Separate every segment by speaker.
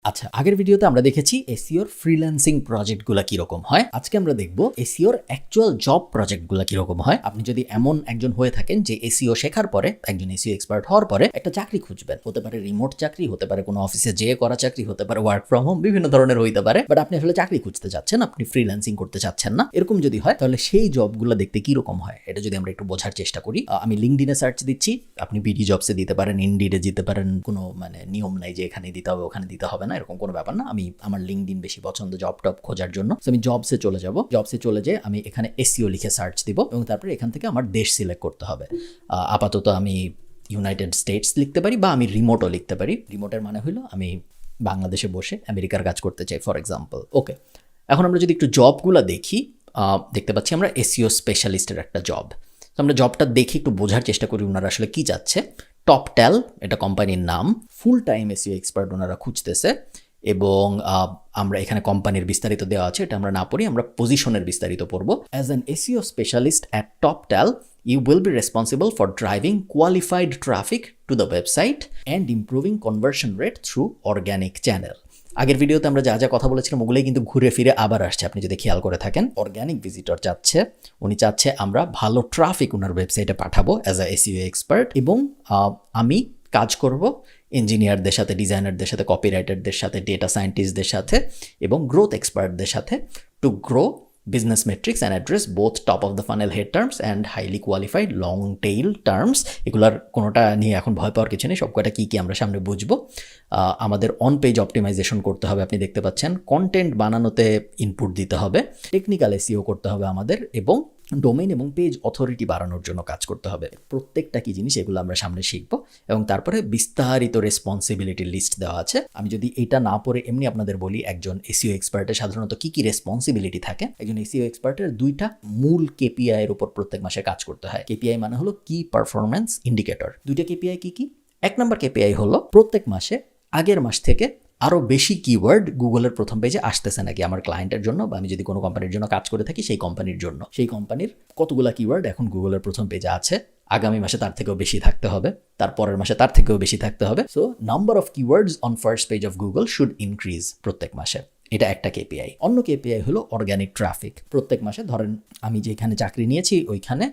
Speaker 1: আচ্ছা, আগের ভিডিওতে আমরা দেখেছি এসইওর ফ্রিল্যান্সিং প্রজেক্টগুলো কিরকম হয়। আজকে আমরা দেখব এসইওর অ্যাকচুয়াল জব প্রজেক্টগুলো কিরকম হয়। আপনি যদি এমন একজন হয়ে থাকেন যে এসইও শেখার পরে, একজন এসইও এক্সপার্ট হওয়ার পরে একটা চাকরি খুঁজবেন, হতে পারে রিমোট চাকরি, হতে পারে কোনো অফিসে যেয়ে করা চাকরি, হতে পারে ওয়ার্ক ফ্রম হোম, বিভিন্ন ধরনের হইতে পারে, বাট আপনি আসলে চাকরি খুঁজতে চাচ্ছেন, আপনি ফ্রিল্যান্সিং করতে চাচ্ছেন না, এরকম যদি হয় তাহলে সেই জবগুলো দেখতে কিরকম হয় এটা যদি আমরা একটু বোঝার চেষ্টা করি। আমি লিঙ্কডিনে সার্চ দিচ্ছি, আপনি বিডি জবসে দিতে পারেন, ইনডিডে দিতে পারেন, কোনো নিয়ম নাই যে এখানে দিতে হবে ওখানে দিতে হবে না, এরকম কোনো ব্যাপার না। আমি আমার লিঙ্কডিন বেশি পছন্দ জব টপ খোঁজার জন্য, আমি জবসে চলে যাব। জবসে চলে যেয়ে আমি এখানে এসইও লিখে সার্চ দিব এবং তারপরে এখান থেকে আমার দেশ সিলেক্ট করতে হবে। আপাতত আমি ইউনাইটেড স্টেটস লিখতে পারি বা আমি রিমোটও লিখতে পারি। রিমোটের মানে হলো আমি বাংলাদেশে বসে আমেরিকার কাজ করতে চাই ফর এক্সাম্পল। ওকে, এখন আমরা যদি একটু জবগুলো দেখি, দেখতে পাচ্ছি আমরা এসইও স্পেশালিস্টের একটা জব। তো আমরা জবটা দেখি একটু বোঝার চেষ্টা করি ওনারা আসলে কি চাচ্ছে। টপটেল এটা কোম্পানির নাম, ফুল টাইম এসইও এক্সপার্ট ওনারা খুঁজতেছে এবং আমরা এখানে কোম্পানির বিস্তারিত দেওয়া আছে, এটা আমরা না পড়ি, আমরা পজিশনের বিস্তারিত পড়ব। As an SEO specialist at Toptal you will be responsible for driving qualified traffic to the website and improving conversion rate through organic channel. আগের ভিডিওতে আমরা যা যা কথা বলেছিলাম ওগুলোই কিন্তু ঘুরে ফিরে আবার আসছে, আপনি যদি খেয়াল করে থাকেন। অর্গানিক ভিজিটর চাচ্ছে, উনি চাচ্ছে আমরা ভালো ট্রাফিক ওনার ওয়েবসাইটে পাঠাবো অ্যাজ আ এসইও এক্সপার্ট, এবং আমি কাজ করব ইঞ্জিনিয়ারদের সাথে, ডিজাইনারদের সাথে, কপিরাইটারদের সাথে, ডেটা সায়েন্টিস্টদের সাথে এবং গ্রোথ এক্সপার্টদের সাথে to grow business metrics and address both top of the funnel head terms and highly qualified long tail terms. এগুলার কোনোটা নিয়ে এখন ভয় পাওয়ার কিছু নেই, সবকটা কী কী আমরা সামনে বুঝবো। আমাদের অন পেজ অপটিমাইজেশন করতে হবে, আপনি দেখতে পাচ্ছেন কন্টেন্ট বানানোতে ইনপুট দিতে হবে, টেকনিক্যাল এসইও করতে হবে আমাদের, এবং ডোমেইন এবং পেজ অথরিটি বাড়ানোর জন্য কাজ করতে হবে। প্রত্যেকটা কি জিনিস এগুলো আমরা সামনে শিখবো এবং তারপরে বিস্তারিত রেসপন্সিবিলিটির লিস্ট দেওয়া আছে। আমি যদি এটা না পড়ে এমনি আপনাদের বলি, একজন এসইও এক্সপার্টের সাধারণত কি কি রেসপন্সিবিলিটি থাকে। একজন এসইও এক্সপার্টের দুইটা মূল কেপিআই এর উপর প্রত্যেক মাসে কাজ করতে হয়। কেপিআই মানে হলো কি পারফরম্যান্স ইন্ডিকেটর। দুইটা কেপিআই কি কি? এক নম্বর কেপিআই হলো প্রত্যেক মাসে আগের মাস থেকে আরও বেশি কিওয়ার্ড গুগলের প্রথম পেজে আসতেছে নাকি আমার ক্লায়েন্টের জন্য, বা আমি যদি কোনো কোম্পানির জন্য কাজ করে থাকি সেই কোম্পানির জন্য, সেই কোম্পানির কতগুলা কিওয়ার্ড এখন গুগলের প্রথম পেজে আছে। আগামী মাসে তার থেকেও বেশি থাকতে হবে, তার পরের মাসে তার থেকেও বেশি থাকতে হবে। So number of keywords on first page of Google should increase প্রত্যেক মাসে। এটা একটা কেপিআই। অন্য কেপিআই হলো অর্গানিক ট্রাফিক। প্রত্যেক মাসে ধরেন আমি যেখানে চাকরি নিয়েছি ওইখানে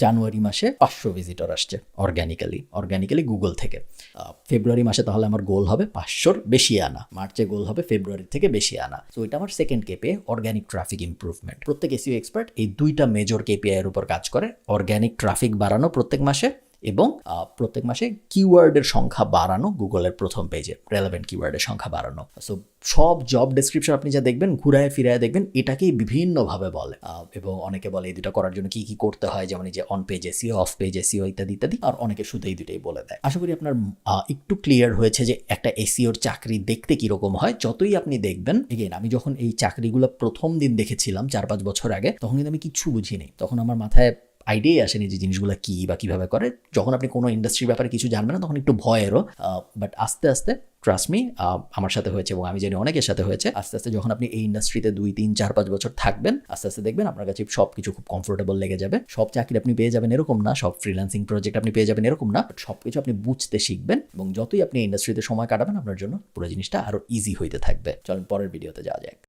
Speaker 1: জানুয়ারি মাসে 500 ভিজিটর আসছে অর্গানিক্যালি গুগল থেকে। ফেব্রুয়ারি মাসে তাহলে আমার গোল হবে 500-র বেশি আনা, মার্চে গোল হবে ফেব্রুয়ারির থেকে বেশি আনা। সো এটা আমার second KPI, organic traffic improvement. প্রত্যেক এসইও এক্সপার্ট এই দুইটা মেজর কেপিআই এর উপর কাজ করে। অর্গানিক ট্রাফিক বাড়ানো প্রত্যেক মাসে এবং প্রত্যেক মাসে কিওয়ার্ডের সংখ্যা বাড়ানো, গুগলের প্রথম পেজে রেলেভেন্ট কিওয়ার্ডের সংখ্যা বাড়ানো। সো সব জব ডেসক্রিপশন আপনি যা দেখবেন, ঘুরায় ফিরায় দেখবেন এটাকেই বিভিন্নভাবে বলে, এবং অনেকে বলে এই দুটো করার জন্য কি কি করতে হয়, যেমন এই যে on page SEO, of page SEO ইত্যাদি ইত্যাদি, আর অনেকে শুধু এই দুটোই বলে দেয়। আশা করি আপনার একটু ক্লিয়ার হয়েছে যে একটা এসইওর চাকরি দেখতে কিরকম হয়। যতই আপনি দেখবেন, এগেইন আমি যখন এই চাকরিগুলো প্রথম দিন দেখেছিলাম 4-5 বছর আগে, তখন কিন্তু আমি কিচ্ছু বুঝিনি, তখন আমার মাথায় আইডিয়াই আসেনি যে জিনিসগুলো কী বা কীভাবে করে। যখন আপনি কোনো ইন্ডাস্ট্রির ব্যাপারে কিছু জানবেন না তখন একটু ভয়েরও, বাট আস্তে আস্তে ট্রাস্ট মি, আমার সাথে হয়েছে এবং আমি জানি অনেকের সাথে হয়েছে, আস্তে আস্তে যখন আপনি এই ইন্ডাস্ট্রিতে 2-3-4-5 বছর থাকবেন, আস্তে আস্তে দেখবেন আপনার কাছে সব কিছু খুব কমফোর্টেবল লেগে যাবে। সব চাকরি আপনি পেয়ে যাবেন এরকম না, সব ফ্রিল্যান্সিং প্রজেক্ট আপনি পেয়ে যাবেন এরকম না, সব কিছু আপনি বুঝতে শিখবেন এবং যতই আপনি ইন্ডাস্ট্রিতে সময় কাটাবেন আপনার জন্য পুরো জিনিসটা আরও ইজি হইতে থাকবে। চলুন পরের ভিডিওতে যাওয়া যাক।